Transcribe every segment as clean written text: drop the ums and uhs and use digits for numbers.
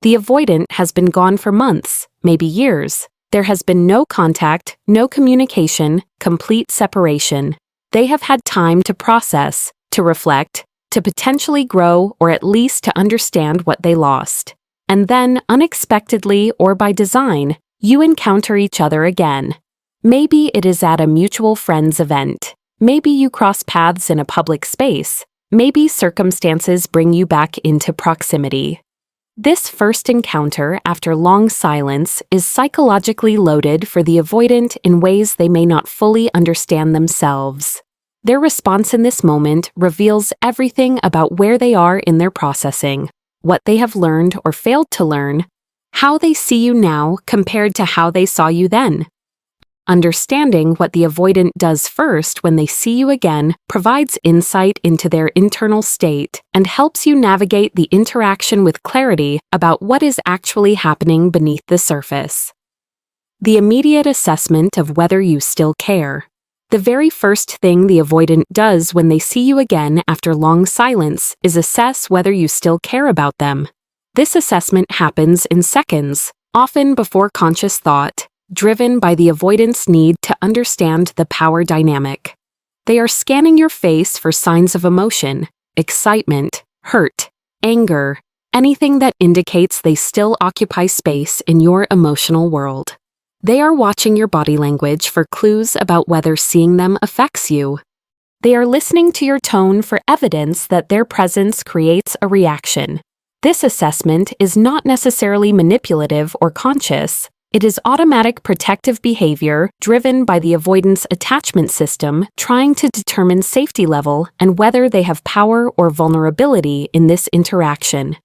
The avoidant has been gone for months, maybe years. There has been no contact, no communication, complete separation. They have had time to process, to reflect, to potentially grow, or at least to understand what they lost. And then, unexpectedly or by design, you encounter each other again. Maybe it is at a mutual friend's event. Maybe you cross paths in a public space. Maybe circumstances bring you back into proximity. This first encounter after long silence is psychologically loaded for the avoidant in ways they may not fully understand themselves. Their response in this moment reveals everything about where they are in their processing, what they have learned or failed to learn, how they see you now compared to how they saw you then. Understanding what the avoidant does first when they see you again provides insight into their internal state and helps you navigate the interaction with clarity about what is actually happening beneath the surface. The immediate assessment of whether you still care. The very first thing the avoidant does when they see you again after long silence is assess whether you still care about them. This assessment happens in seconds, often before conscious thought, driven by the avoidant's need to understand the power dynamic. They are scanning your face for signs of emotion, excitement, hurt, anger, anything that indicates they still occupy space in your emotional world. They are watching your body language for clues about whether seeing them affects you. They are listening to your tone for evidence that their presence creates a reaction. This assessment is not necessarily manipulative or conscious. It is automatic protective behavior driven by the avoidance attachment system trying to determine safety level and whether they have power or vulnerability in this interaction.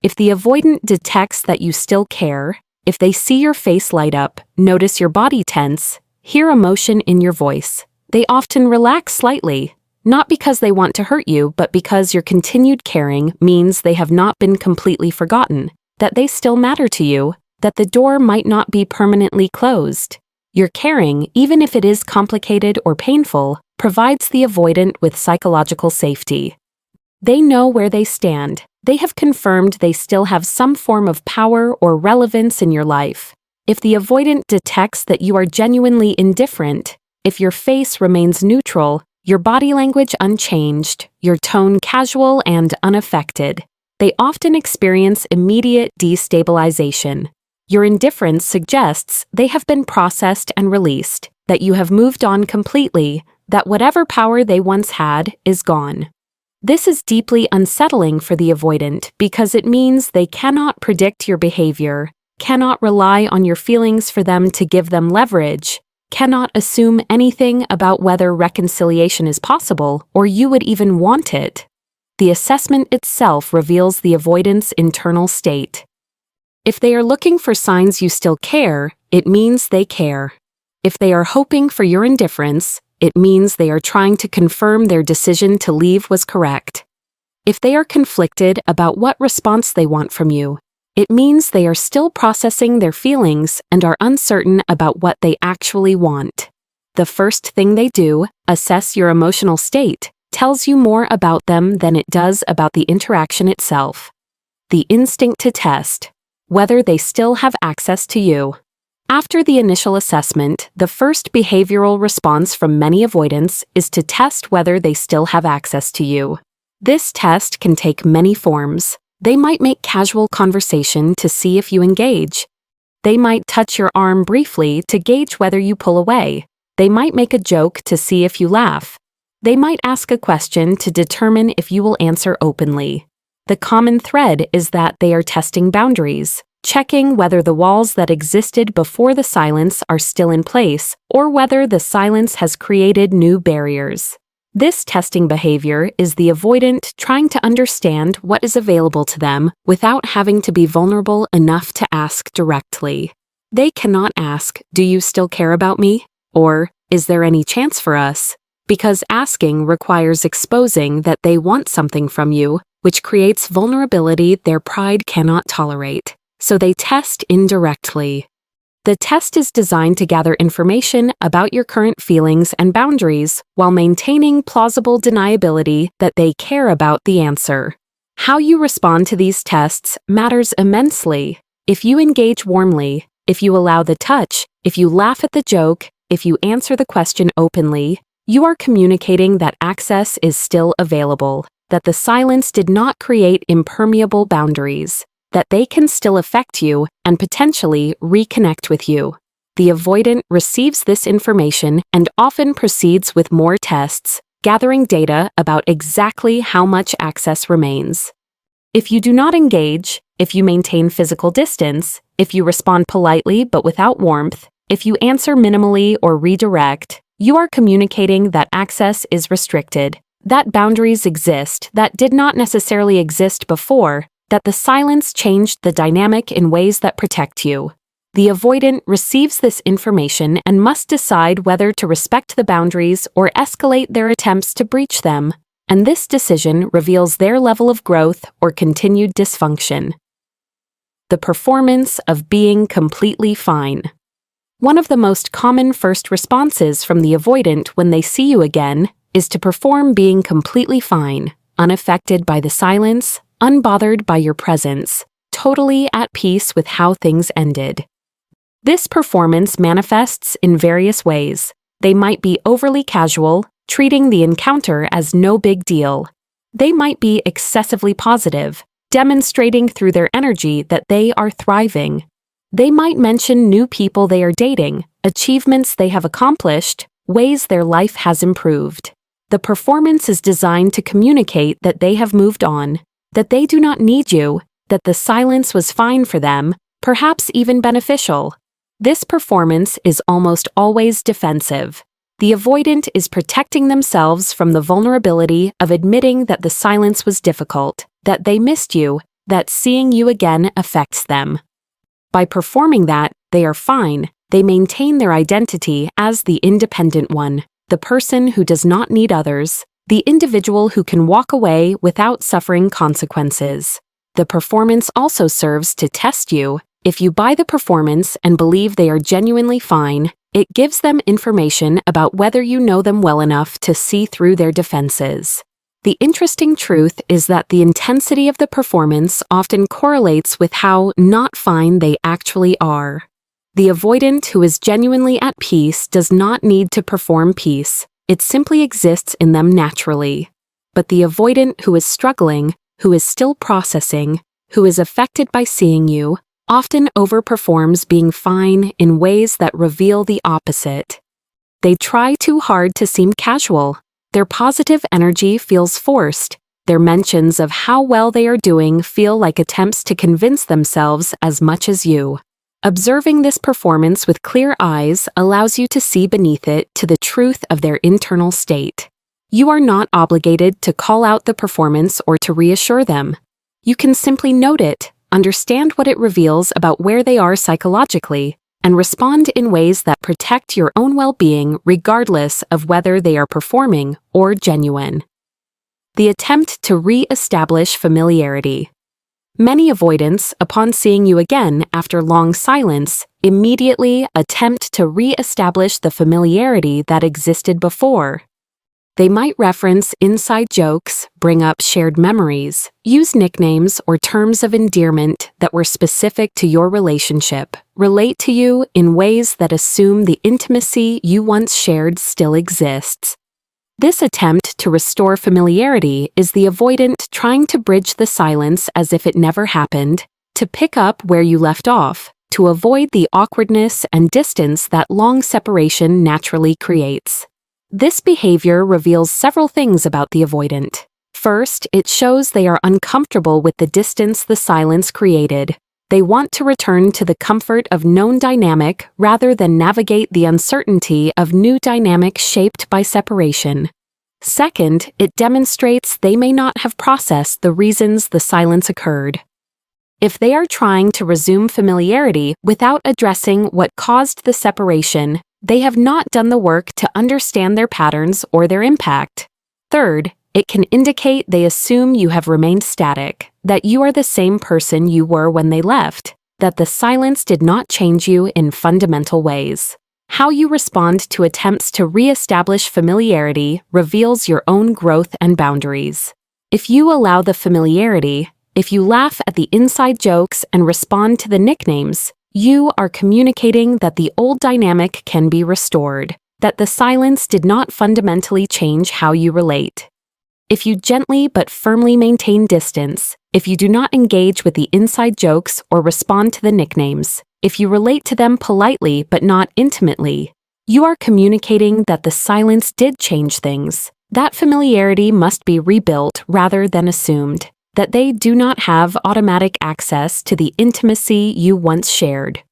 If the avoidant detects that you still care, if they see your face light up, notice your body tense, hear emotion in your voice, they often relax slightly, not because they want to hurt you, but because your continued caring means they have not been completely forgotten, that they still matter to you, that the door might not be permanently closed. Your caring, even if it is complicated or painful, provides the avoidant with psychological safety. They know where they stand. They have confirmed they still have some form of power or relevance in your life. If the avoidant detects that you are genuinely indifferent, if your face remains neutral, your body language unchanged, your tone casual and unaffected, they often experience immediate destabilization. Your indifference suggests they have been processed and released, that you have moved on completely, that whatever power they once had is gone. This is deeply unsettling for the avoidant because it means they cannot predict your behavior, cannot rely on your feelings for them to give them leverage, cannot assume anything about whether reconciliation is possible or you would even want it. The assessment itself reveals the avoidant's internal state. If they are looking for signs you still care, it means they care. If they are hoping for your indifference, it means they are trying to confirm their decision to leave was correct. If they are conflicted about what response they want from you, it means they are still processing their feelings and are uncertain about what they actually want. The first thing they do, assess your emotional state, tells you more about them than it does about the interaction itself. The instinct to test whether they still have access to you. After the initial assessment, the first behavioral response from many avoidants is to test whether they still have access to you. This test can take many forms. They might make casual conversation to see if you engage. They might touch your arm briefly to gauge whether you pull away. They might make a joke to see if you laugh. They might ask a question to determine if you will answer openly. The common thread is that they are testing boundaries, checking whether the walls that existed before the silence are still in place or whether the silence has created new barriers. This testing behavior is the avoidant trying to understand what is available to them without having to be vulnerable enough to ask directly. They cannot ask, "Do you still care about me?" or "Is there any chance for us?" because asking requires exposing that they want something from you, which creates vulnerability their pride cannot tolerate. So they test indirectly. The test is designed to gather information about your current feelings and boundaries while maintaining plausible deniability that they care about the answer. How you respond to these tests matters immensely. If you engage warmly, if you allow the touch, if you laugh at the joke, if you answer the question openly, you are communicating that access is still available, that the silence did not create impermeable boundaries, that they can still affect you and potentially reconnect with you. The avoidant receives this information and often proceeds with more tests, gathering data about exactly how much access remains. If you do not engage, if you maintain physical distance, if you respond politely but without warmth, if you answer minimally or redirect, you are communicating that access is restricted, that boundaries exist that did not necessarily exist before, that the silence changed the dynamic in ways that protect you. The avoidant receives this information and must decide whether to respect the boundaries or escalate their attempts to breach them, and this decision reveals their level of growth or continued dysfunction. The performance of being completely fine. One of the most common first responses from the avoidant when they see you again is to perform being completely fine, unaffected by the silence, unbothered by your presence, totally at peace with how things ended. This performance manifests in various ways. They might be overly casual, treating the encounter as no big deal. They might be excessively positive, demonstrating through their energy that they are thriving. They might mention new people they are dating, achievements they have accomplished, ways their life has improved. The performance is designed to communicate that they have moved on, that they do not need you, that the silence was fine for them, perhaps even beneficial. This performance is almost always defensive. The avoidant is protecting themselves from the vulnerability of admitting that the silence was difficult, that they missed you, that seeing you again affects them. By performing that they are fine, they maintain their identity as the independent one, the person who does not need others, the individual who can walk away without suffering consequences. The performance also serves to test you. If you buy the performance and believe they are genuinely fine, it gives them information about whether you know them well enough to see through their defenses. The interesting truth is that the intensity of the performance often correlates with how not fine they actually are. The avoidant who is genuinely at peace does not need to perform peace, it simply exists in them naturally. But the avoidant who is struggling, who is still processing, who is affected by seeing you, often overperforms being fine in ways that reveal the opposite. They try too hard to seem casual. Their positive energy feels forced. Their mentions of how well they are doing feel like attempts to convince themselves as much as you. Observing this performance with clear eyes allows you to see beneath it to the truth of their internal state. You are not obligated to call out the performance or to reassure them. You can simply note it, understand what it reveals about where they are psychologically, and respond in ways that protect your own well-being regardless of whether they are performing or genuine. The attempt to re-establish familiarity. Many avoidants, upon seeing you again after long silence, immediately attempt to re-establish the familiarity that existed before. They might reference inside jokes, bring up shared memories, use nicknames or terms of endearment that were specific to your relationship, relate to you in ways that assume the intimacy you once shared still exists. This attempt to restore familiarity is the avoidant trying to bridge the silence as if it never happened, to pick up where you left off, to avoid the awkwardness and distance that long separation naturally creates. This behavior reveals several things about the avoidant. First, it shows they are uncomfortable with the distance the silence created. They want to return to the comfort of known dynamic rather than navigate the uncertainty of new dynamic shaped by separation. Second, it demonstrates they may not have processed the reasons the silence occurred. If they are trying to resume familiarity without addressing what caused the separation, they have not done the work to understand their patterns or their impact. Third, it can indicate they assume you have remained static, that you are the same person you were when they left, that the silence did not change you in fundamental ways. How you respond to attempts to re-establish familiarity reveals your own growth and boundaries. If you allow the familiarity, if you laugh at the inside jokes and respond to the nicknames, you are communicating that the old dynamic can be restored, that the silence did not fundamentally change how you relate. If you gently but firmly maintain distance, if you do not engage with the inside jokes or respond to the nicknames, if you relate to them politely but not intimately, you are communicating that the silence did change things. That familiarity must be rebuilt rather than assumed, that they do not have automatic access to the intimacy you once shared.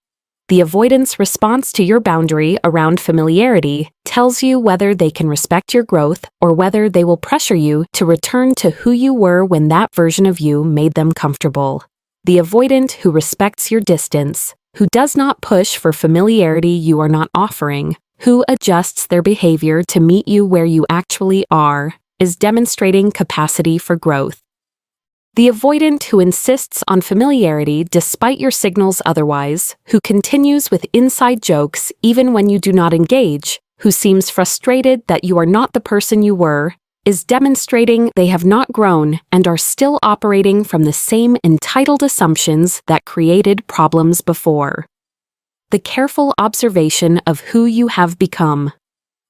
The avoidance response to your boundary around familiarity tells you whether they can respect your growth or whether they will pressure you to return to who you were when that version of you made them comfortable. The avoidant who respects your distance, who does not push for familiarity you are not offering, who adjusts their behavior to meet you where you actually are, is demonstrating capacity for growth. The avoidant who insists on familiarity despite your signals otherwise, who continues with inside jokes even when you do not engage, who seems frustrated that you are not the person you were, is demonstrating they have not grown and are still operating from the same entitled assumptions that created problems before. The careful observation of who you have become.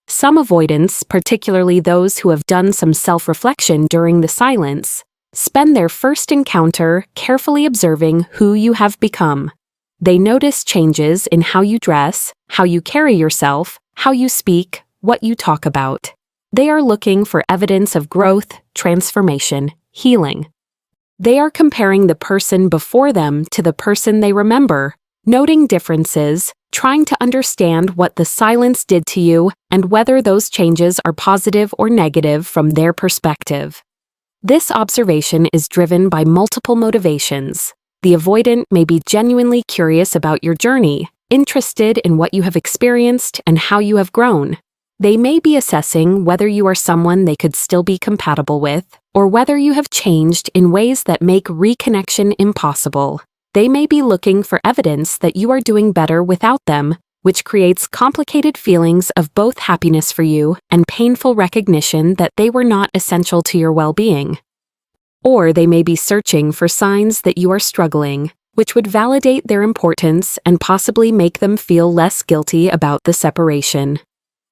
Some avoidants, particularly those who have done some self-reflection during the silence, spend their first encounter carefully observing who you have become. They notice changes in how you dress, how you carry yourself, how you speak, what you talk about. They are looking for evidence of growth, transformation, healing. They are comparing the person before them to the person they remember, noting differences, trying to understand what the silence did to you and whether those changes are positive or negative from their perspective. This observation is driven by multiple motivations. The avoidant may be genuinely curious about your journey, interested in what you have experienced and how you have grown. They may be assessing whether you are someone they could still be compatible with, or whether you have changed in ways that make reconnection impossible. They may be looking for evidence that you are doing better without them, which creates complicated feelings of both happiness for you and painful recognition that they were not essential to your well-being. Or they may be searching for signs that you are struggling, which would validate their importance and possibly make them feel less guilty about the separation.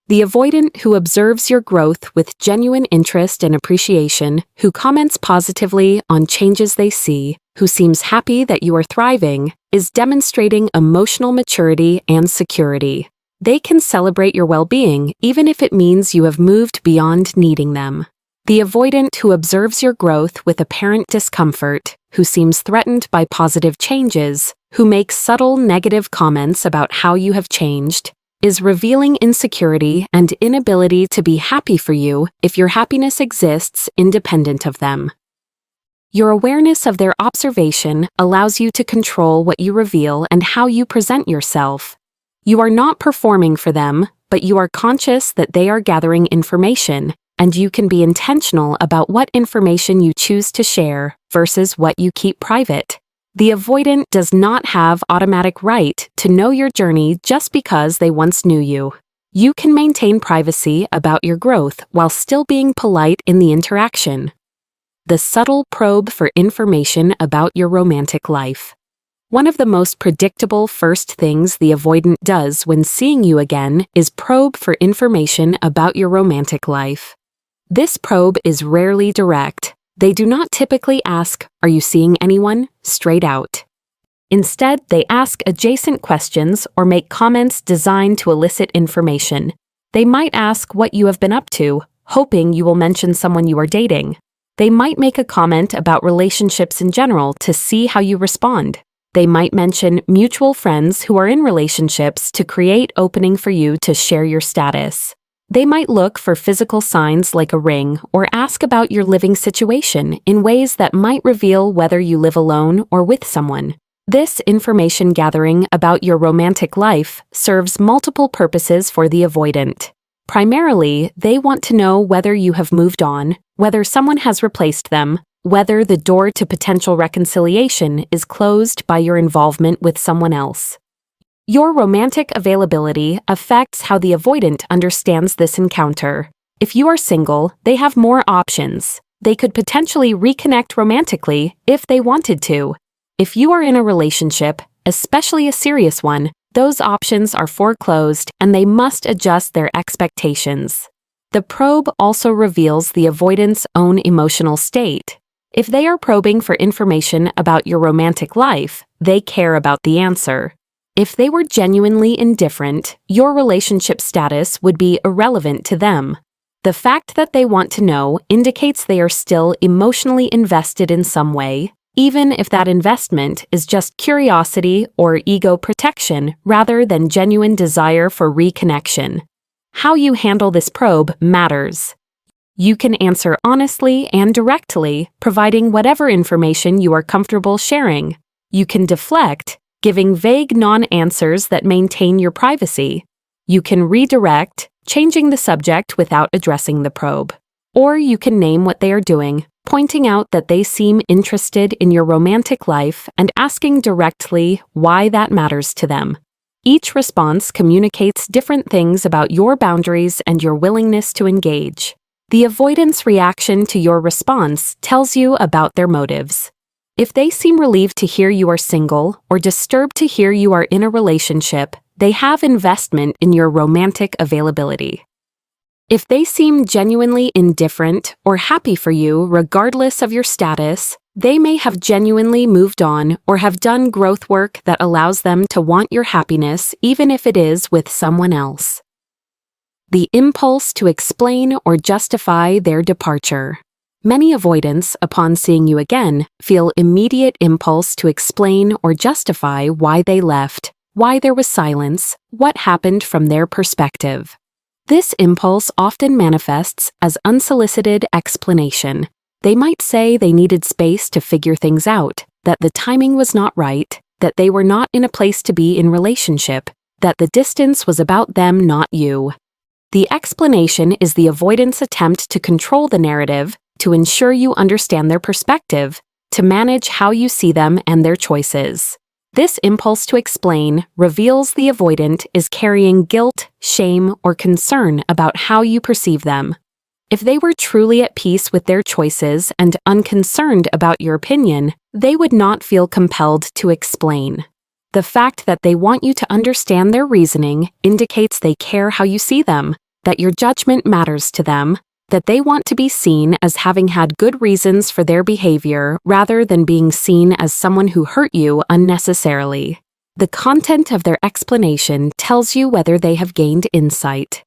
The avoidant who observes your growth with genuine interest and appreciation, who comments positively on changes they see, who seems happy that you are thriving, is demonstrating emotional maturity and security. They can celebrate your well-being even if it means you have moved beyond needing them. The avoidant who observes your growth with apparent discomfort, who seems threatened by positive changes, who makes subtle negative comments about how you have changed, is revealing insecurity and inability to be happy for you if your happiness exists independent of them. Your awareness of their observation allows you to control what you reveal and how you present yourself. You are not performing for them, but you are conscious that they are gathering information, and you can be intentional about what information you choose to share versus what you keep private. The avoidant does not have automatic right to know your journey just because they once knew you. You can maintain privacy about your growth while still being polite in the interaction. The subtle probe for information about your romantic life. One of the most predictable first things the avoidant does when seeing you again is probe for information about your romantic life. This probe is rarely direct. They do not typically ask, "Are you seeing anyone?" straight out. Instead, they ask adjacent questions or make comments designed to elicit information. They might ask what you have been up to, hoping you will mention someone you are dating. They might make a comment about relationships in general to see how you respond. They might mention mutual friends who are in relationships to create opening for you to share your status. They might look for physical signs like a ring or ask about your living situation in ways that might reveal whether you live alone or with someone. This information gathering about your romantic life serves multiple purposes for the avoidant. Primarily, they want to know whether you have moved on, whether someone has replaced them, whether the door to potential reconciliation is closed by your involvement with someone else. Your romantic availability affects how the avoidant understands this encounter. If you are single, they have more options. They could potentially reconnect romantically if they wanted to. If you are in a relationship, especially a serious one, those options are foreclosed and they must adjust their expectations. The probe also reveals the avoidant's own emotional state. If they are probing for information about your romantic life, they care about the answer. If they were genuinely indifferent, your relationship status would be irrelevant to them. The fact that they want to know indicates they are still emotionally invested in some way, even if that investment is just curiosity or ego protection rather than genuine desire for reconnection. How you handle this probe matters. You can answer honestly and directly, providing whatever information you are comfortable sharing. You can deflect, giving vague non-answers that maintain your privacy. You can redirect, changing the subject without addressing the probe. Or you can name what they are doing, pointing out that they seem interested in your romantic life and asking directly why that matters to them. Each response communicates different things about your boundaries and your willingness to engage. The avoidant's reaction to your response tells you about their motives. If they seem relieved to hear you are single or disturbed to hear you are in a relationship, they have investment in your romantic availability. If they seem genuinely indifferent or happy for you regardless of your status, they may have genuinely moved on or have done growth work that allows them to want your happiness even if it is with someone else. The impulse to explain or justify their departure. Many avoidants, upon seeing you again, feel immediate impulse to explain or justify why they left, why there was silence, what happened from their perspective. This impulse often manifests as unsolicited explanation. They might say they needed space to figure things out, that the timing was not right, that they were not in a place to be in relationship, that the distance was about them, not you. The explanation is the avoidant's attempt to control the narrative, to ensure you understand their perspective, to manage how you see them and their choices. This impulse to explain reveals the avoidant is carrying guilt, shame, or concern about how you perceive them. If they were truly at peace with their choices and unconcerned about your opinion, they would not feel compelled to explain. The fact that they want you to understand their reasoning indicates they care how you see them, that your judgment matters to them, that they want to be seen as having had good reasons for their behavior rather than being seen as someone who hurt you unnecessarily. The content of their explanation tells you whether they have gained insight.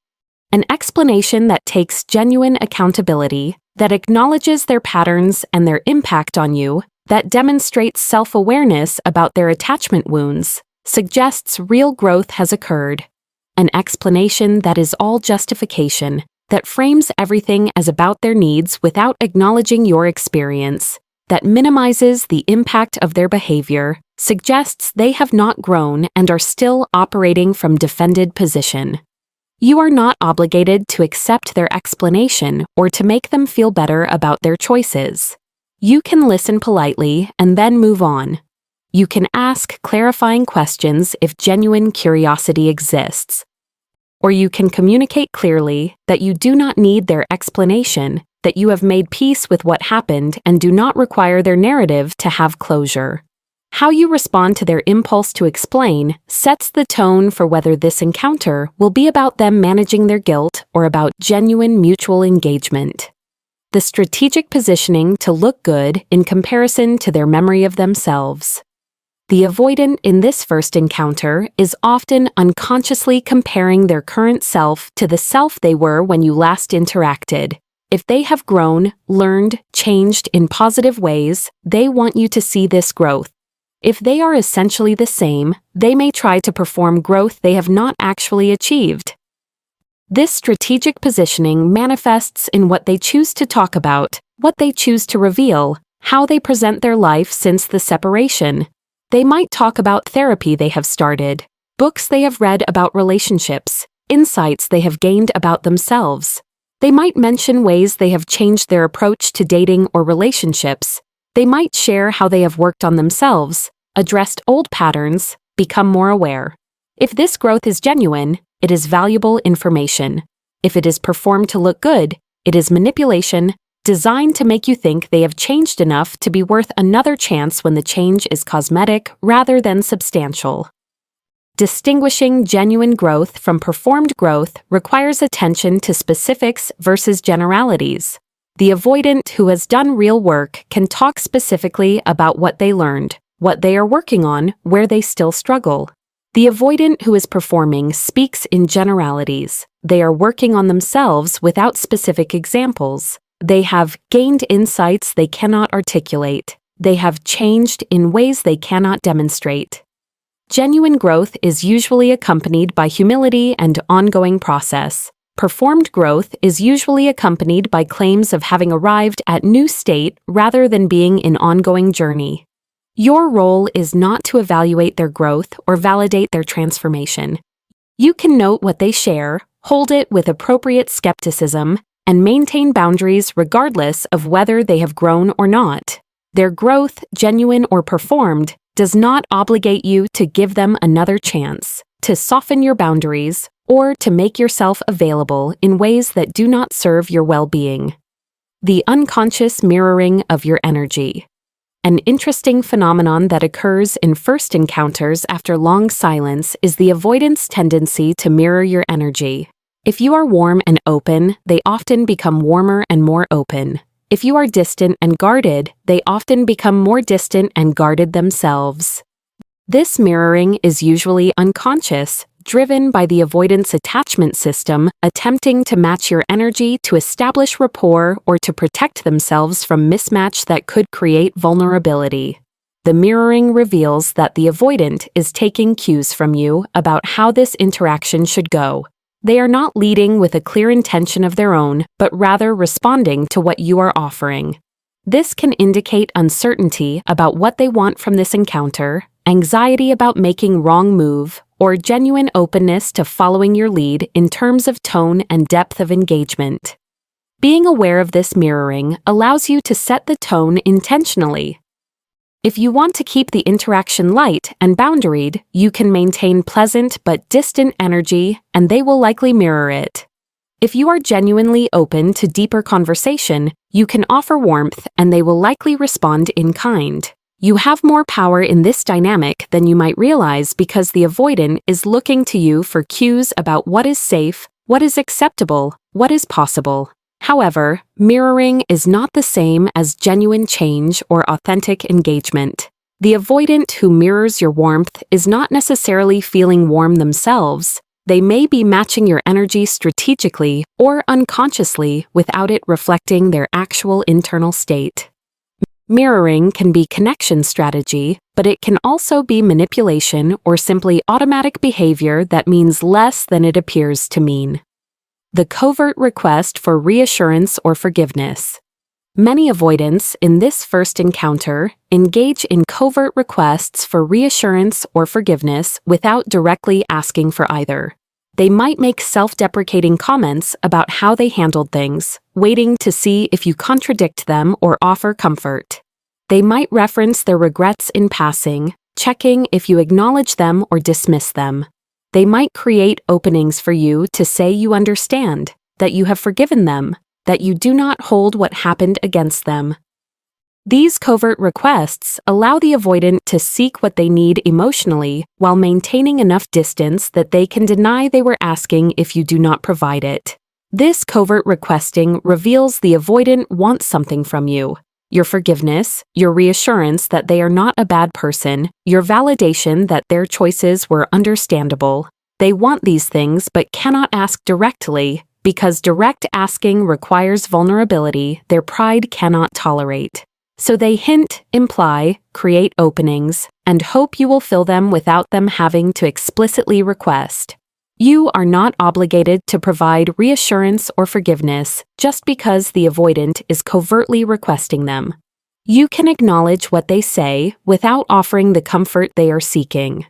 An explanation that takes genuine accountability, that acknowledges their patterns and their impact on you, that demonstrates self-awareness about their attachment wounds, suggests real growth has occurred. An explanation that is all justification, that frames everything as about their needs without acknowledging your experience, that minimizes the impact of their behavior, suggests they have not grown and are still operating from defended position. You are not obligated to accept their explanation or to make them feel better about their choices. You can listen politely and then move on. You can ask clarifying questions if genuine curiosity exists. Or you can communicate clearly that you do not need their explanation, that you have made peace with what happened and do not require their narrative to have closure. How you respond to their impulse to explain sets the tone for whether this encounter will be about them managing their guilt or about genuine mutual engagement. The strategic positioning to look good in comparison to their memory of themselves. The avoidant in this first encounter is often unconsciously comparing their current self to the self they were when you last interacted. If they have grown, learned, changed in positive ways, they want you to see this growth. If they are essentially the same, they may try to perform growth they have not actually achieved. This strategic positioning manifests in what they choose to talk about, what they choose to reveal, how they present their life since the separation. They might talk about therapy they have started, books they have read about relationships, insights they have gained about themselves. They might mention ways they have changed their approach to dating or relationships. They might share how they have worked on themselves, addressed old patterns, become more aware. If this growth is genuine, it is valuable information. If it is performed to look good, it is manipulation, designed to make you think they have changed enough to be worth another chance when the change is cosmetic rather than substantial. Distinguishing genuine growth from performed growth requires attention to specifics versus generalities. The avoidant who has done real work can talk specifically about what they learned, what they are working on, where they still struggle. The avoidant who is performing speaks in generalities. They are working on themselves without specific examples. They have gained insights they cannot articulate. They have changed in ways they cannot demonstrate. Genuine growth is usually accompanied by humility and ongoing process. Performed growth is usually accompanied by claims of having arrived at new state rather than being in ongoing journey. Your role is not to evaluate their growth or validate their transformation. You can note what they share, hold it with appropriate skepticism, and maintain boundaries regardless of whether they have grown or not. Their growth, genuine or performed, does not obligate you to give them another chance, to soften your boundaries, or to make yourself available in ways that do not serve your well-being. The unconscious mirroring of your energy. An interesting phenomenon that occurs in first encounters after long silence is the avoidant's tendency to mirror your energy. If you are warm and open, they often become warmer and more open. If you are distant and guarded, they often become more distant and guarded themselves. This mirroring is usually unconscious, driven by the avoidance attachment system attempting to match your energy to establish rapport or to protect themselves from mismatch that could create vulnerability. The mirroring reveals that the avoidant is taking cues from you about how this interaction should go. They are not leading with a clear intention of their own, but rather responding to what you are offering. This can indicate uncertainty about what they want from this encounter, anxiety about making wrong move, or genuine openness to following your lead in terms of tone and depth of engagement. Being aware of this mirroring allows you to set the tone intentionally. If you want to keep the interaction light and boundaried, you can maintain pleasant but distant energy, and they will likely mirror it. If you are genuinely open to deeper conversation, you can offer warmth and they will likely respond in kind. You have more power in this dynamic than you might realize because the avoidant is looking to you for cues about what is safe, what is acceptable, what is possible. However, mirroring is not the same as genuine change or authentic engagement. The avoidant who mirrors your warmth is not necessarily feeling warm themselves. They may be matching your energy strategically or unconsciously without it reflecting their actual internal state. Mirroring can be connection strategy, but it can also be manipulation or simply automatic behavior that means less than it appears to mean. The covert request for reassurance or forgiveness. Many avoidants in this first encounter engage in covert requests for reassurance or forgiveness without directly asking for either. They might make self-deprecating comments about how they handled things, waiting to see if you contradict them or offer comfort. They might reference their regrets in passing, checking if you acknowledge them or dismiss them. They might create openings for you to say you understand, that you have forgiven them, that you do not hold what happened against them. These covert requests allow the avoidant to seek what they need emotionally while maintaining enough distance that they can deny they were asking if you do not provide it. This covert requesting reveals the avoidant wants something from you. Your forgiveness, your reassurance that they are not a bad person, your validation that their choices were understandable. They want these things but cannot ask directly because direct asking requires vulnerability their pride cannot tolerate. So they hint, imply, create openings, and hope you will fill them without them having to explicitly request. You are not obligated to provide reassurance or forgiveness just because the avoidant is covertly requesting them. You can acknowledge what they say without offering the comfort they are seeking.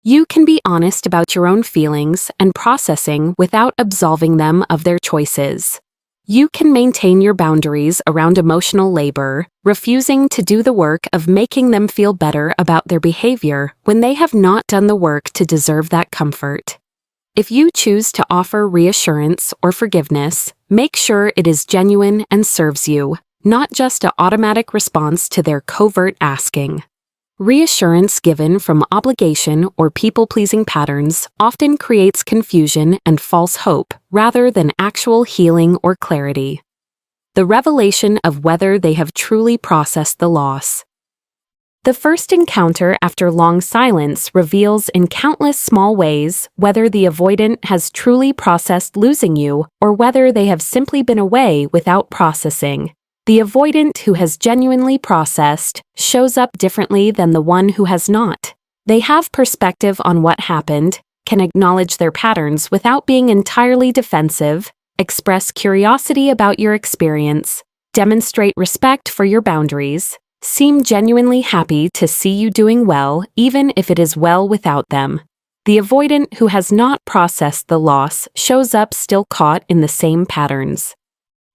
You can be honest about your own feelings and processing without absolving them of their choices. You can maintain your boundaries around emotional labor, refusing to do the work of making them feel better about their behavior when they have not done the work to deserve that comfort. If you choose to offer reassurance or forgiveness, make sure it is genuine and serves you, not just an automatic response to their covert asking. Reassurance given from obligation or people-pleasing patterns often creates confusion and false hope rather than actual healing or clarity. The revelation of whether they have truly processed the loss. The first encounter after long silence reveals in countless small ways whether the avoidant has truly processed losing you or whether they have simply been away without processing. The avoidant who has genuinely processed shows up differently than the one who has not. They have perspective on what happened, can acknowledge their patterns without being entirely defensive, express curiosity about your experience, demonstrate respect for your boundaries, seem genuinely happy to see you doing well even if it is well without them. The avoidant who has not processed the loss shows up still caught in the same patterns.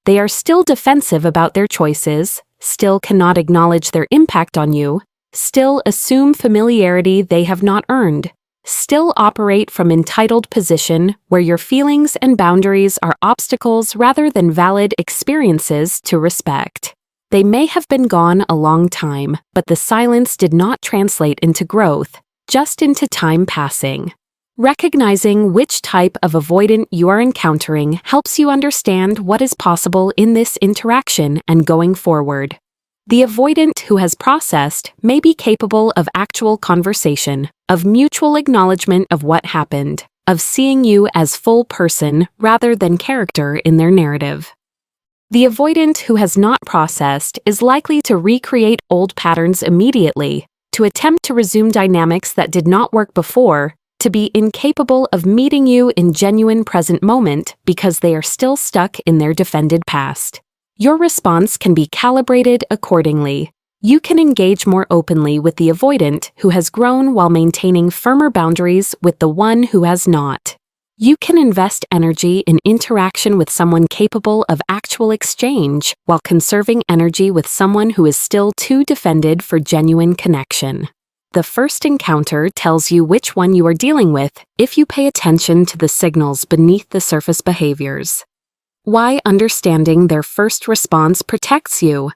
They are still defensive about their choices, still cannot acknowledge their impact on you, still assume familiarity they have not earned, still operate from entitled position where your feelings and boundaries are obstacles rather than valid experiences to respect. They may have been gone a long time, but the silence did not translate into growth, just into time passing. Recognizing which type of avoidant you are encountering helps you understand what is possible in this interaction and going forward. The avoidant who has processed may be capable of actual conversation, of mutual acknowledgement of what happened, of seeing you as full person rather than character in their narrative. The avoidant who has not processed is likely to recreate old patterns immediately, to attempt to resume dynamics that did not work before, to be incapable of meeting you in genuine present moment because they are still stuck in their defended past. Your response can be calibrated accordingly. You can engage more openly with the avoidant who has grown while maintaining firmer boundaries with the one who has not. You can invest energy in interaction with someone capable of actual exchange while conserving energy with someone who is still too defended for genuine connection. The first encounter tells you which one you are dealing with if you pay attention to the signals beneath the surface behaviors. Why understanding their first response protects you.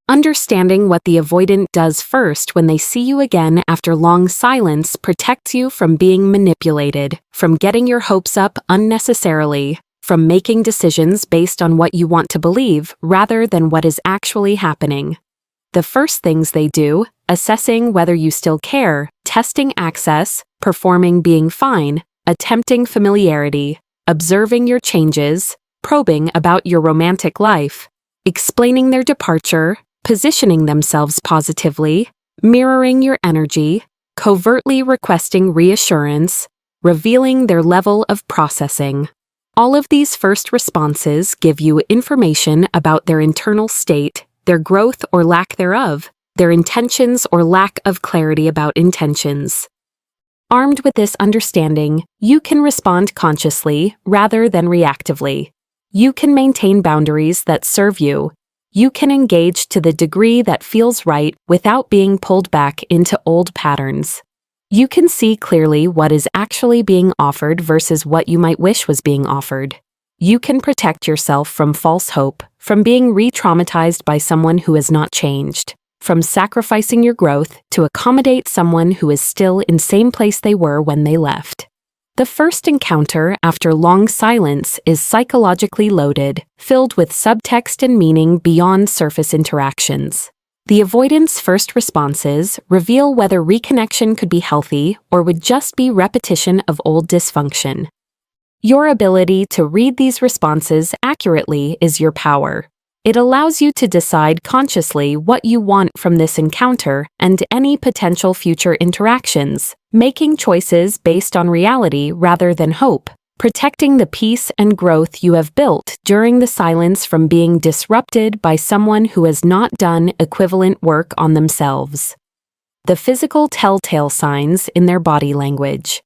Understanding what the avoidant does first when they see you again after long silence protects you from being manipulated, from getting your hopes up unnecessarily, from making decisions based on what you want to believe rather than what is actually happening. The first things they do, assessing whether you still care, testing access, performing being fine, attempting familiarity, observing your changes, probing about your romantic life, explaining their departure, positioning themselves positively, mirroring your energy, covertly requesting reassurance, revealing their level of processing. All of these first responses give you information about their internal state, their growth or lack thereof, their intentions or lack of clarity about intentions. Armed with this understanding, you can respond consciously rather than reactively. You can maintain boundaries that serve you. You can engage to the degree that feels right without being pulled back into old patterns. You can see clearly what is actually being offered versus what you might wish was being offered. You can protect yourself from false hope, from being re-traumatized by someone who has not changed, from sacrificing your growth to accommodate someone who is still in the same place they were when they left. The first encounter after long silence is psychologically loaded, filled with subtext and meaning beyond surface interactions. The avoidant's first responses reveal whether reconnection could be healthy or would just be repetition of old dysfunction. Your ability to read these responses accurately is your power. It allows you to decide consciously what you want from this encounter and any potential future interactions, making choices based on reality rather than hope, protecting the peace and growth you have built during the silence from being disrupted by someone who has not done equivalent work on themselves. The physical telltale signs in their body language.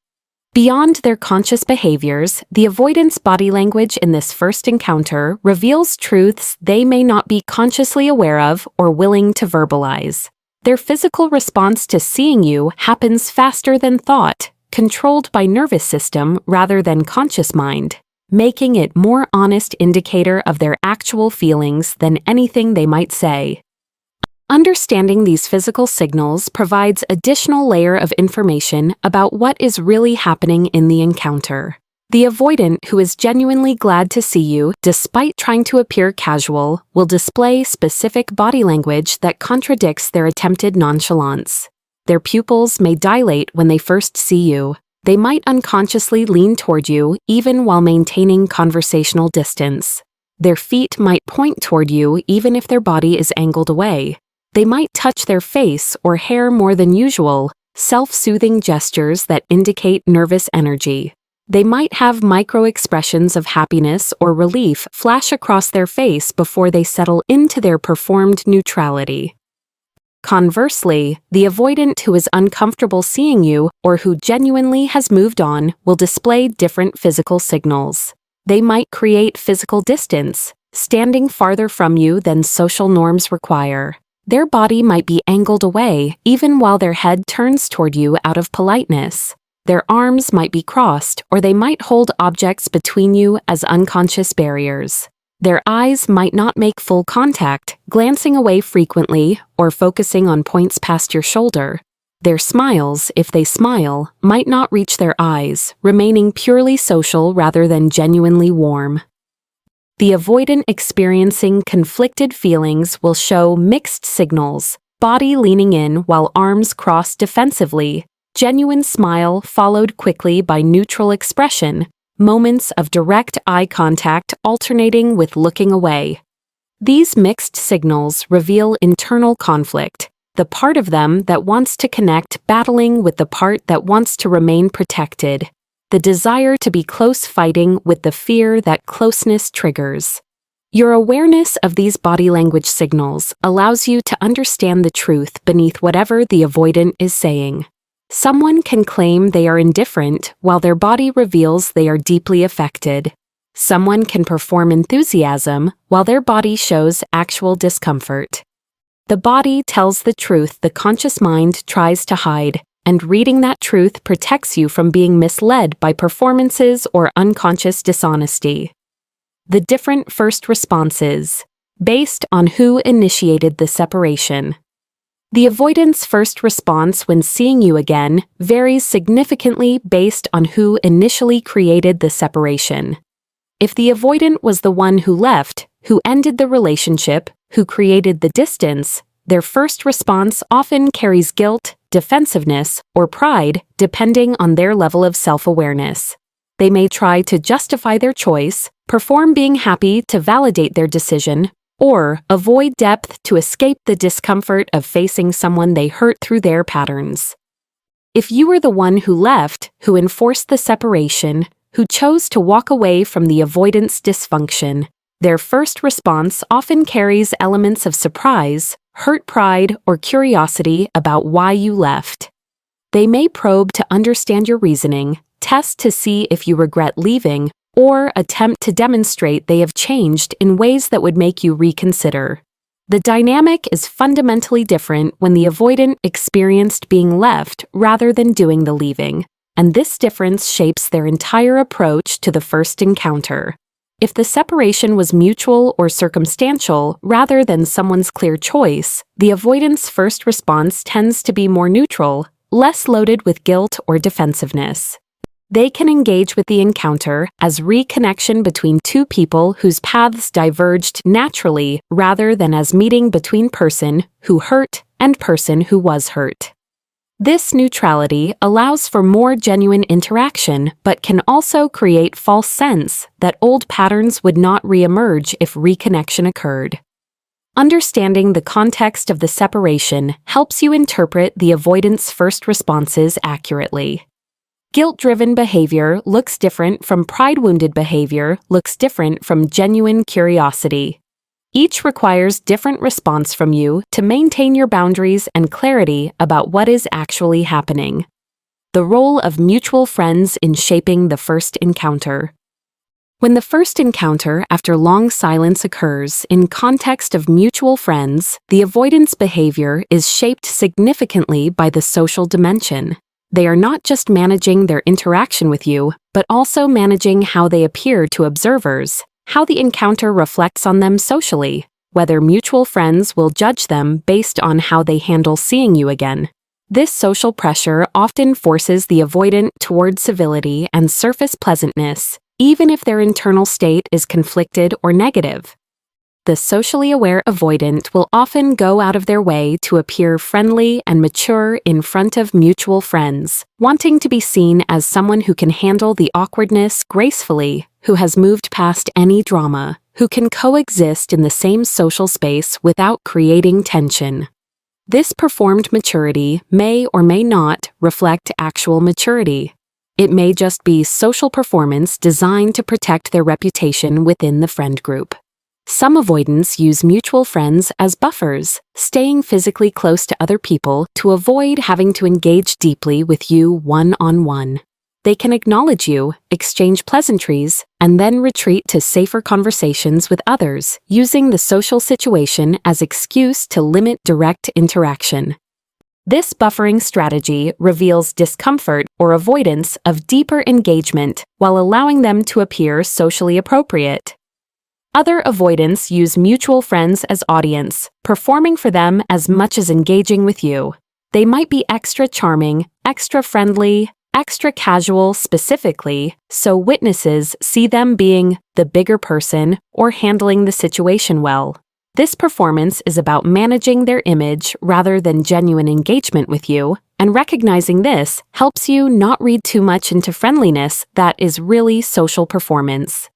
Beyond their conscious behaviors, the avoidant's body language in this first encounter reveals truths they may not be consciously aware of or willing to verbalize. Their physical response to seeing you happens faster than thought, controlled by nervous system rather than conscious mind, making it more honest indicator of their actual feelings than anything they might say. Understanding these physical signals provides additional layer of information about what is really happening in the encounter. The avoidant, who is genuinely glad to see you despite trying to appear casual, will display specific body language that contradicts their attempted nonchalance. Their pupils may dilate when they first see you. They might unconsciously lean toward you even while maintaining conversational distance. Their feet might point toward you even if their body is angled away. They might touch their face or hair more than usual, self-soothing gestures that indicate nervous energy. They might have micro-expressions of happiness or relief flash across their face before they settle into their performed neutrality. Conversely, the avoidant who is uncomfortable seeing you or who genuinely has moved on will display different physical signals. They might create physical distance, standing farther from you than social norms require. Their body might be angled away even while their head turns toward you out of politeness. Their arms might be crossed, or they might hold objects between you as unconscious barriers. Their eyes might not make full contact, glancing away frequently or focusing on points past your shoulder. Their smiles, if they smile, might not reach their eyes, remaining purely social rather than genuinely warm. The avoidant experiencing conflicted feelings will show mixed signals: body leaning in while arms crossed defensively, genuine smile followed quickly by neutral expression, moments of direct eye contact alternating with looking away. These mixed signals reveal internal conflict, the part of them that wants to connect battling with the part that wants to remain protected, the desire to be close fighting with the fear that closeness triggers. Your awareness of these body language signals allows you to understand the truth beneath whatever the avoidant is saying. Someone can claim they are indifferent while their body reveals they are deeply affected. Someone can perform enthusiasm while their body shows actual discomfort. The body tells the truth the conscious mind tries to hide, and reading that truth protects you from being misled by performances or unconscious dishonesty. The different first responses, based on who initiated the separation. The avoidant's first response when seeing you again varies significantly based on who initially created the separation. If the avoidant was the one who left, who ended the relationship, who created the distance, their first response often carries guilt, defensiveness, or pride, depending on their level of self-awareness. They may try to justify their choice, perform being happy to validate their decision, or avoid depth to escape the discomfort of facing someone they hurt through their patterns. If you were the one who left, who enforced the separation, who chose to walk away from the avoidance dysfunction, their first response often carries elements of surprise, hurt pride, or curiosity about why you left. They may probe to understand your reasoning, test to see if you regret leaving, or attempt to demonstrate they have changed in ways that would make you reconsider. The dynamic is fundamentally different when the avoidant experienced being left rather than doing the leaving, and this difference shapes their entire approach to the first encounter. If the separation was mutual or circumstantial rather than someone's clear choice, the avoidant's first response tends to be more neutral, less loaded with guilt or defensiveness. They can engage with the encounter as reconnection between two people whose paths diverged naturally rather than as meeting between person who hurt and person who was hurt. This neutrality allows for more genuine interaction but can also create false sense that old patterns would not reemerge if reconnection occurred. Understanding the context of the separation helps you interpret the avoidant's first responses accurately. Guilt-driven behavior looks different from pride-wounded behavior looks different from genuine curiosity. Each requires different response from you to maintain your boundaries and clarity about what is actually happening. The role of mutual friends in shaping the first encounter. When the first encounter after long silence occurs in context of mutual friends, the avoidance behavior is shaped significantly by the social dimension. They are not just managing their interaction with you, but also managing how they appear to observers, how the encounter reflects on them socially, whether mutual friends will judge them based on how they handle seeing you again. This social pressure often forces the avoidant toward civility and surface pleasantness, even if their internal state is conflicted or negative. The socially aware avoidant will often go out of their way to appear friendly and mature in front of mutual friends, wanting to be seen as someone who can handle the awkwardness gracefully, who has moved past any drama, who can coexist in the same social space without creating tension. This performed maturity may or may not reflect actual maturity. It may just be social performance designed to protect their reputation within the friend group. Some avoidants use mutual friends as buffers, staying physically close to other people to avoid having to engage deeply with you one-on-one. They can acknowledge you, exchange pleasantries, and then retreat to safer conversations with others, using the social situation as excuse to limit direct interaction. This buffering strategy reveals discomfort or avoidance of deeper engagement while allowing them to appear socially appropriate. Other avoidants use mutual friends as audience, performing for them as much as engaging with you. They might be extra charming, extra friendly, extra casual specifically, so witnesses see them being the bigger person or handling the situation well. This performance is about managing their image rather than genuine engagement with you, and recognizing this helps you not read too much into friendliness that is really social performance.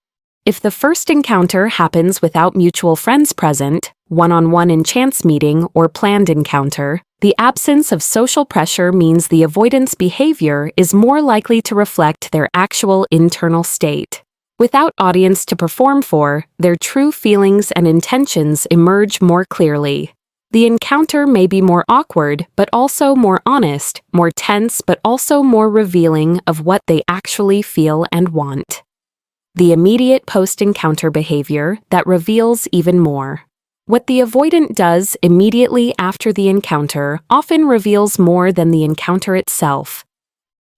If the first encounter happens without mutual friends present, one-on-one in chance meeting or planned encounter, the absence of social pressure means the avoidant's behavior is more likely to reflect their actual internal state. Without audience to perform for, their true feelings and intentions emerge more clearly. The encounter may be more awkward, but also more honest, more tense, but also more revealing of what they actually feel and want. The immediate post-encounter behavior that reveals even more. What the avoidant does immediately after the encounter often reveals more than the encounter itself.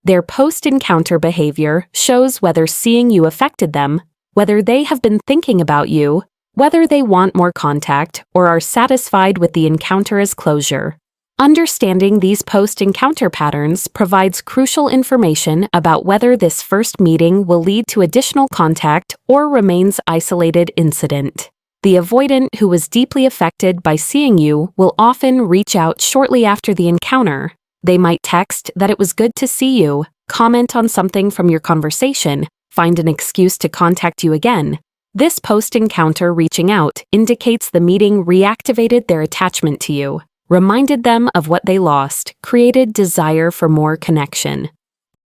Their post-encounter behavior shows whether seeing you affected them, whether they have been thinking about you, whether they want more contact, or are satisfied with the encounter as closure. Understanding these post-encounter patterns provides crucial information about whether this first meeting will lead to additional contact or remains isolated incident. The avoidant who was deeply affected by seeing you will often reach out shortly after the encounter. They might text that it was good to see you, comment on something from your conversation, find an excuse to contact you again. This post-encounter reaching out indicates the meeting reactivated their attachment to you, reminded them of what they lost, created desire for more connection.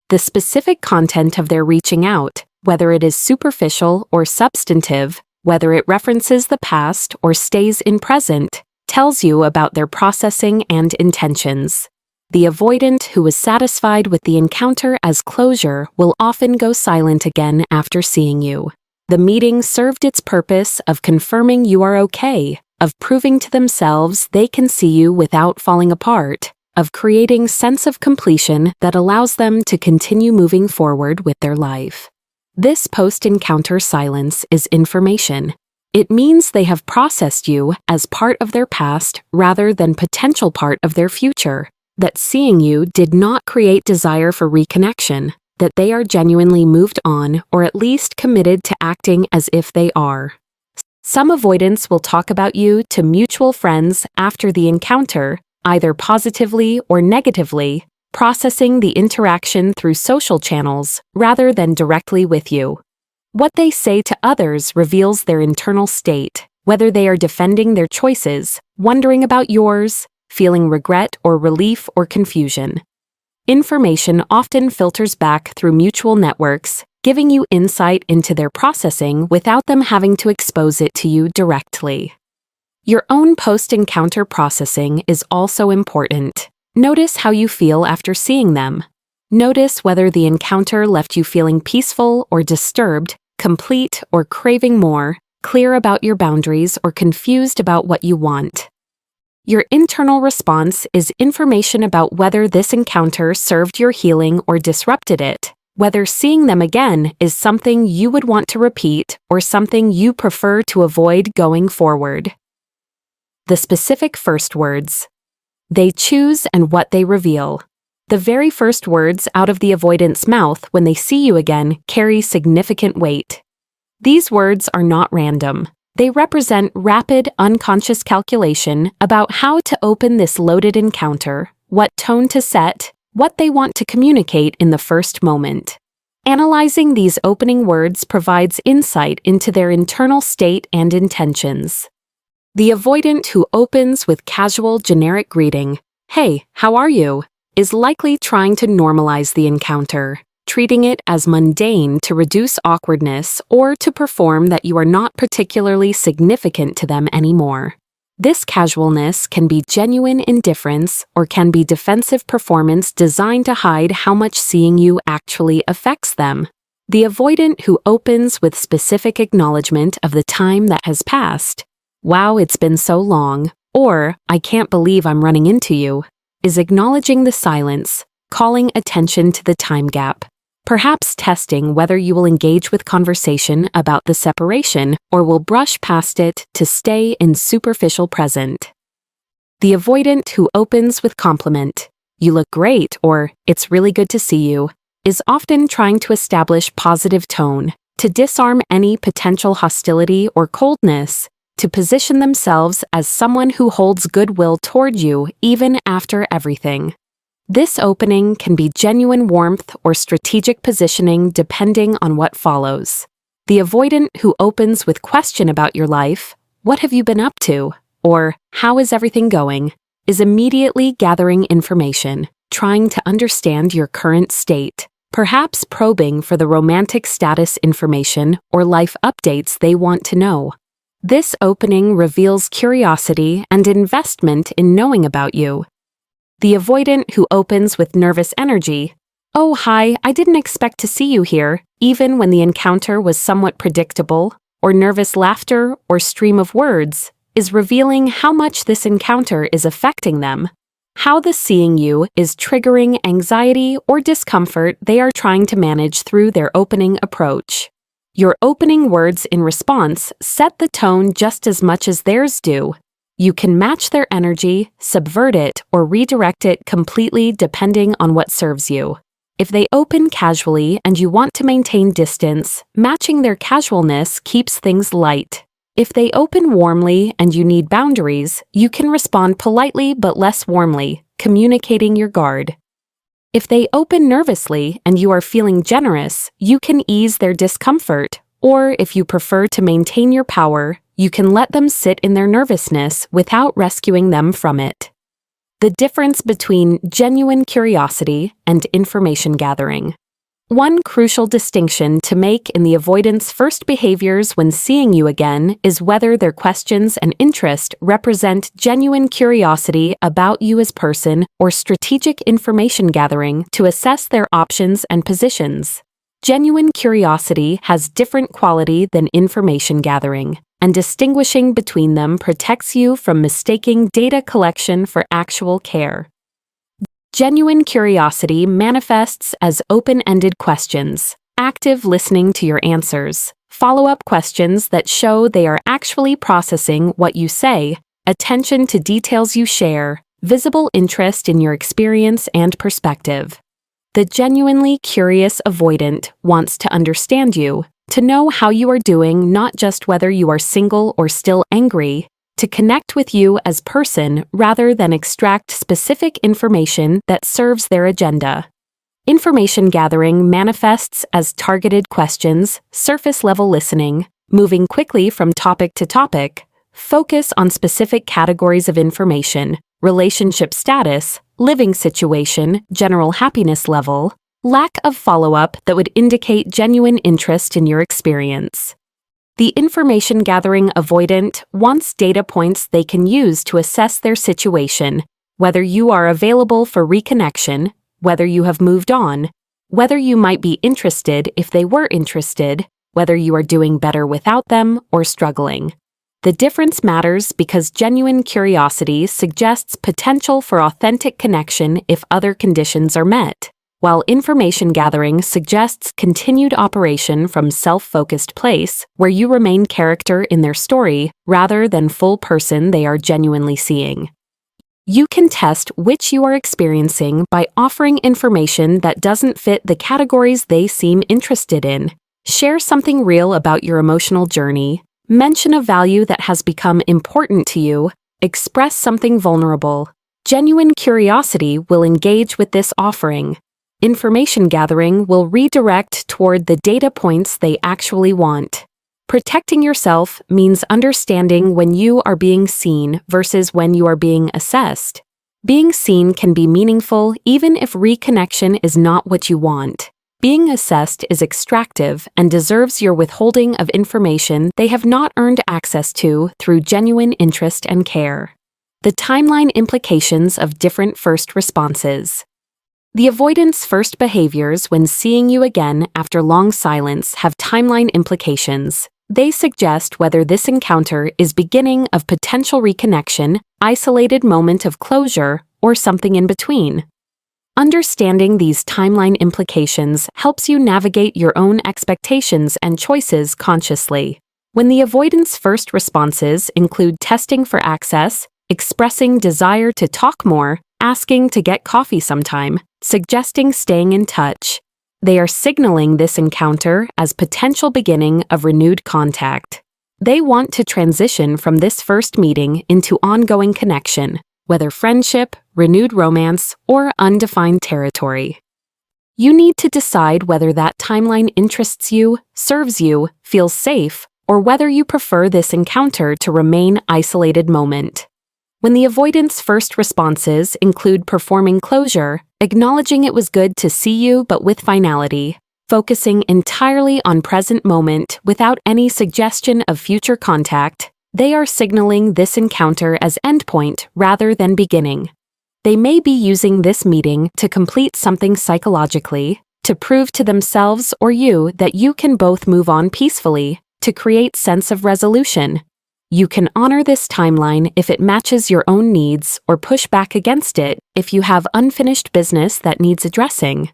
The specific content of their reaching out, whether it is superficial or substantive, whether it references the past or stays in present, tells you about their processing and intentions. The avoidant who is satisfied with the encounter as closure will often go silent again after seeing you. The meeting served its purpose of confirming you are okay, of proving to themselves they can see you without falling apart, of creating sense of completion that allows them to continue moving forward with their life. This post-encounter silence is information. It means they have processed you as part of their past rather than potential part of their future, that seeing you did not create desire for reconnection, that they are genuinely moved on or at least committed to acting as if they are. Some avoidants will talk about you to mutual friends after the encounter, either positively or negatively, processing the interaction through social channels rather than directly with you. What they say to others reveals their internal state, whether they are defending their choices, wondering about yours, feeling regret or relief or confusion. Information often filters back through mutual networks, giving you insight into their processing without them having to expose it to you directly. Your own post-encounter processing is also important. Notice how you feel after seeing them. Notice whether the encounter left you feeling peaceful or disturbed, complete or craving more, clear about your boundaries or confused about what you want. Your internal response is information about whether this encounter served your healing or disrupted it, whether seeing them again is something you would want to repeat or something you prefer to avoid going forward. The specific first words. They choose and what they reveal. The very first words out of the avoidant's mouth when they see you again carry significant weight. These words are not random. They represent rapid, unconscious calculation about how to open this loaded encounter, what tone to set, what they want to communicate in the first moment. Analyzing these opening words provides insight into their internal state and intentions. The avoidant who opens with casual, generic greeting, "Hey, how are you?" is likely trying to normalize the encounter, treating it as mundane to reduce awkwardness or to perform that you are not particularly significant to them anymore. This casualness can be genuine indifference or can be defensive performance designed to hide how much seeing you actually affects them. The avoidant who opens with specific acknowledgement of the time that has passed, "Wow, it's been so long," or "I can't believe I'm running into you," is acknowledging the silence, calling attention to the time gap, perhaps testing whether you will engage with conversation about the separation or will brush past it to stay in superficial present. The avoidant who opens with compliment, "You look great," or "It's really good to see you," is often trying to establish positive tone, to disarm any potential hostility or coldness, to position themselves as someone who holds goodwill toward you even after everything. This opening can be genuine warmth or strategic positioning depending on what follows. The avoidant who opens with question about your life, "What have you been up to?" or "How is everything going?" is immediately gathering information, trying to understand your current state, perhaps probing for the romantic status information or life updates they want to know. This opening reveals curiosity and investment in knowing about you. The avoidant who opens with nervous energy, "Oh, hi, I didn't expect to see you here," even when the encounter was somewhat predictable, or nervous laughter or stream of words, is revealing how much this encounter is affecting them, how the seeing you is triggering anxiety or discomfort they are trying to manage through their opening approach. Your opening words in response set the tone just as much as theirs do. You can match their energy, subvert it, or redirect it completely depending on what serves you. If they open casually and you want to maintain distance, matching their casualness keeps things light. If they open warmly and you need boundaries, you can respond politely but less warmly, communicating your guard. If they open nervously and you are feeling generous, you can ease their discomfort, or if you prefer to maintain your power, you can let them sit in their nervousness without rescuing them from it. The difference between genuine curiosity and information gathering. One crucial distinction to make in the avoidant's first behaviors when seeing you again is whether their questions and interest represent genuine curiosity about you as person or strategic information gathering to assess their options and positions. Genuine curiosity has different quality than information gathering, and distinguishing between them protects you from mistaking data collection for actual care. Genuine curiosity manifests as open-ended questions, active listening to your answers, follow-up questions that show they are actually processing what you say, attention to details you share, visible interest in your experience and perspective. The genuinely curious avoidant wants to understand you, to know how you are doing, not just whether you are single or still angry, to connect with you as person rather than extract specific information that serves their agenda. Information gathering manifests as targeted questions, surface-level listening, moving quickly from topic to topic, focus on specific categories of information, relationship status, living situation, general happiness level, lack of follow-up that would indicate genuine interest in your experience. The information gathering avoidant wants data points they can use to assess their situation, whether you are available for reconnection, whether you have moved on, whether you might be interested if they were interested, whether you are doing better without them or struggling. The difference matters because genuine curiosity suggests potential for authentic connection if other conditions are met, while information gathering suggests continued operation from self-focused place where you remain character in their story rather than full person they are genuinely seeing. You can test which you are experiencing by offering information that doesn't fit the categories they seem interested in. Share something real about your emotional journey. Mention a value that has become important to you. Express something vulnerable. Genuine curiosity will engage with this offering. Information gathering will redirect toward the data points they actually want. Protecting yourself means understanding when you are being seen versus when you are being assessed. Being seen can be meaningful even if reconnection is not what you want. Being assessed is extractive and deserves your withholding of information they have not earned access to through genuine interest and care. The timeline implications of different first responses. The avoidant's first behaviors when seeing you again after long silence have timeline implications. They suggest whether this encounter is beginning of potential reconnection, isolated moment of closure, or something in between. Understanding these timeline implications helps you navigate your own expectations and choices consciously. When the avoidant's first responses include testing for access, expressing desire to talk more, asking to get coffee sometime, suggesting staying in touch, they are signaling this encounter as potential beginning of renewed contact. They want to transition from this first meeting into ongoing connection, whether friendship, renewed romance, or undefined territory. You need to decide whether that timeline interests you, serves you, feels safe, or whether you prefer this encounter to remain isolated moment. When the avoidant's first responses include performing closure, acknowledging it was good to see you but with finality, focusing entirely on present moment without any suggestion of future contact, they are signaling this encounter as endpoint rather than beginning. They may be using this meeting to complete something psychologically, to prove to themselves or you that you can both move on peacefully, to create sense of resolution. You can honor this timeline if it matches your own needs or push back against it if you have unfinished business that needs addressing.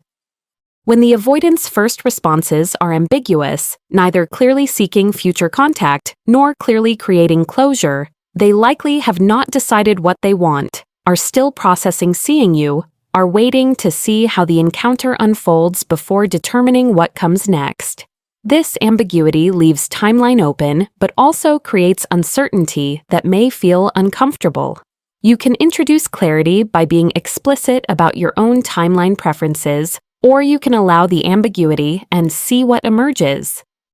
When the avoidant's first responses are ambiguous, neither clearly seeking future contact nor clearly creating closure, they likely have not decided what they want, are still processing seeing you, are waiting to see how the encounter unfolds before determining what comes next. This ambiguity leaves timeline open but also creates uncertainty that may feel uncomfortable. You can introduce clarity by being explicit about your own timeline preferences, or you can allow the ambiguity and see what emerges.